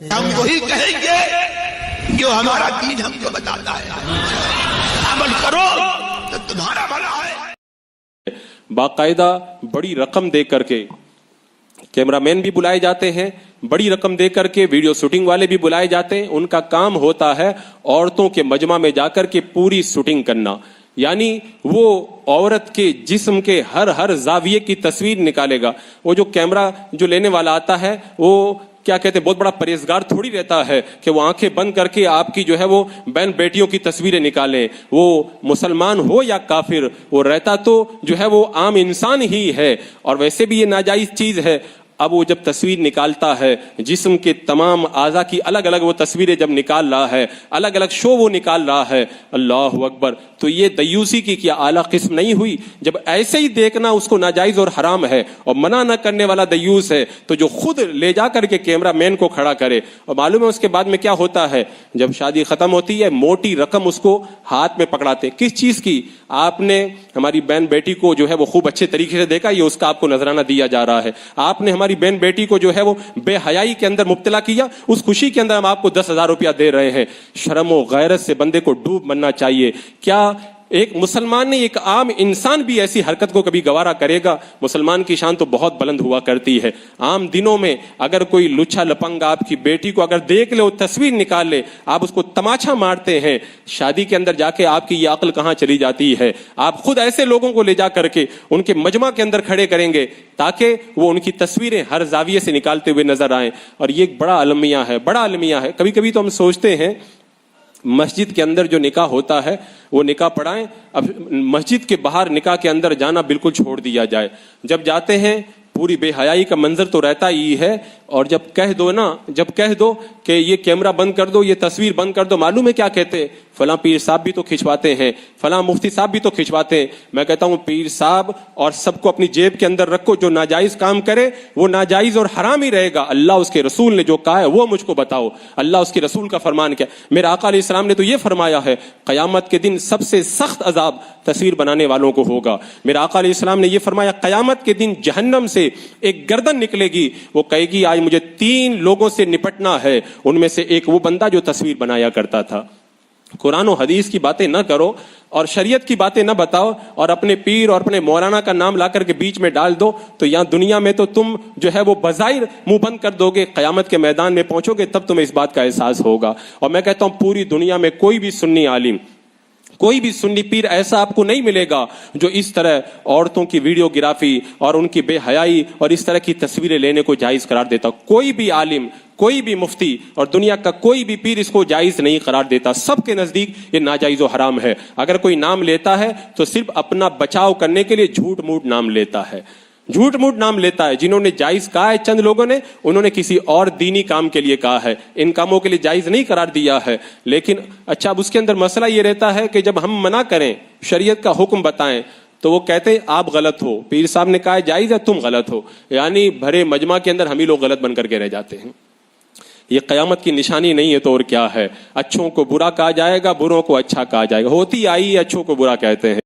ہم وہی کہیں گے جو ہمارا دین ہم کو بتاتا ہے، عمل کرو تو تمہارا بھلا ہے۔ باقاعدہ بڑی رقم دے کر کے کیمرہ مین بھی بلائے جاتے ہیں، بڑی رقم دے کر کے ویڈیو شوٹنگ والے بھی بلائے جاتے ہیں۔ ان کا کام ہوتا ہے عورتوں کے مجمع میں جا کر کے پوری شوٹنگ کرنا، یعنی وہ عورت کے جسم کے ہر زاویے کی تصویر نکالے گا۔ وہ جو کیمرہ جو لینے والا آتا ہے وہ کیا کہتے ہیں، بہت بڑا پرہیزگار تھوڑی رہتا ہے کہ وہ آنکھیں بند کر کے آپ کی جو ہے وہ بہن بیٹیوں کی تصویریں نکالیں۔ وہ مسلمان ہو یا کافر، وہ رہتا تو جو ہے وہ عام انسان ہی ہے، اور ویسے بھی یہ ناجائز چیز ہے۔ اب وہ جب تصویر نکالتا ہے، جسم کے تمام اعضاء کی الگ الگ وہ تصویریں جب نکال رہا ہے، الگ الگ شو وہ نکال رہا ہے، اللہ اکبر، تو یہ دیوسی کی کیا اعلیٰ قسم نہیں ہوئی؟ جب ایسے ہی دیکھنا اس کو ناجائز اور حرام ہے، اور منع نہ کرنے والا دیوس ہے، تو جو خود لے جا کر کے کیمرہ مین کو کھڑا کرے۔ اور معلوم ہے اس کے بعد میں کیا ہوتا ہے، جب شادی ختم ہوتی ہے موٹی رقم اس کو ہاتھ میں پکڑاتے۔ کس چیز کی؟ آپ نے ہماری بہن بیٹی کو جو ہے وہ خوب اچھے طریقے سے دیکھا، یہ اس کا آپ کو نذرانہ دیا جا رہا ہے۔ آپ نے ہماری بہن بیٹی کو جو ہے وہ بے حیائی کے اندر مبتلا کیا، اس خوشی کے اندر ہم آپ کو 10,000 روپیہ دے رہے ہیں۔ شرم و غیرت سے بندے کو ڈوب مرنا چاہیے۔ کیا ایک مسلمان نے، ایک عام انسان بھی ایسی حرکت کو کبھی گوارا کرے گا؟ مسلمان کی شان تو بہت بلند ہوا کرتی ہے۔ عام دنوں میں اگر کوئی لچھا لپنگ آپ کی بیٹی کو اگر دیکھ لے، وہ تصویر نکال لے، آپ اس کو تماچا مارتے ہیں۔ شادی کے اندر جا کے آپ کی یہ عقل کہاں چلی جاتی ہے؟ آپ خود ایسے لوگوں کو لے جا کر کے ان کے مجمع کے اندر کھڑے کریں گے تاکہ وہ ان کی تصویریں ہر زاویے سے نکالتے ہوئے نظر آئیں، اور یہ ایک بڑا المیہ ہے، بڑا المیہ ہے۔ کبھی کبھی تو ہم سوچتے ہیں مسجد کے اندر جو نکاح ہوتا ہے وہ نکاح پڑھائیں، اب مسجد کے باہر نکاح کے اندر جانا بالکل چھوڑ دیا جائے۔ جب جاتے ہیں پوری بے حیائی کا منظر تو رہتا ہی ہے، اور جب کہہ دو کہ یہ کیمرہ بند کر دو، یہ تصویر بند کر دو، معلوم ہے کیا کہتے ہیں؟ فلاں پیر صاحب بھی تو کھنچواتے ہیں، فلاں مفتی صاحب بھی تو کھنچواتے ہیں۔ میں کہتا ہوں پیر صاحب اور سب کو اپنی جیب کے اندر رکھو، جو ناجائز کام کرے وہ ناجائز اور حرام ہی رہے گا۔ اللہ اس کے رسول نے جو کہا ہے وہ مجھ کو بتاؤ، اللہ اس کے رسول کا فرمان کیا؟ میرا آقا علیہ السلام نے تو یہ فرمایا ہے قیامت کے دن سب سے سخت عذاب تصویر بنانے والوں کو ہوگا۔ میرا آقا علیہ السلام نے یہ فرمایا قیامت کے دن جہنم سے ایک گردن نکلے گی، وہ کہے گی آج مجھے 3 لوگوں سے نپٹنا ہے، ان میں سے ایک وہ بندہ جو تصویر بنایا کرتا تھا۔ قرآن و حدیث کی باتیں نہ کرو اور شریعت کی باتیں نہ بتاؤ، اور اپنے پیر اور اپنے مولانا کا نام لا کر کے بیچ میں ڈال دو، تو یہاں دنیا میں تو تم جو ہے وہ بظاہر منہ بند کر دو گے، قیامت کے میدان میں پہنچو گے تب تمہیں اس بات کا احساس ہوگا۔ اور میں کہتا ہوں پوری دنیا میں کوئی بھی سنی عالم، کوئی بھی سنی پیر ایسا آپ کو نہیں ملے گا جو اس طرح عورتوں کی ویڈیوگرافی اور ان کی بے حیائی اور اس طرح کی تصویریں لینے کو جائز قرار دیتا۔ کوئی بھی عالم، کوئی بھی مفتی اور دنیا کا کوئی بھی پیر اس کو جائز نہیں قرار دیتا۔ سب کے نزدیک یہ ناجائز و حرام ہے۔ اگر کوئی نام لیتا ہے تو صرف اپنا بچاؤ کرنے کے لیے جھوٹ موٹ نام لیتا ہے، جھوٹ موٹ نام لیتا ہے۔ جنہوں نے جائز کہا ہے چند لوگوں نے، انہوں نے کسی اور دینی کام کے لیے کہا ہے، ان کاموں کے لیے جائز نہیں قرار دیا ہے۔ لیکن اچھا اب اس کے اندر مسئلہ یہ رہتا ہے کہ جب ہم منع کریں، شریعت کا حکم بتائیں، تو وہ کہتے ہیں آپ غلط ہو، پیر صاحب نے کہا ہے جائز ہے تم غلط ہو، یعنی بھرے مجمع کے اندر ہم ہی لوگ غلط بن کر کے رہ جاتے ہیں۔ یہ قیامت کی نشانی نہیں ہے تو اور کیا ہے؟ اچھوں کو برا کہا جائے گا، بروں کو اچھا کہا جائے گا، ہوتی آئی اچھوں کو برا کہتے ہیں۔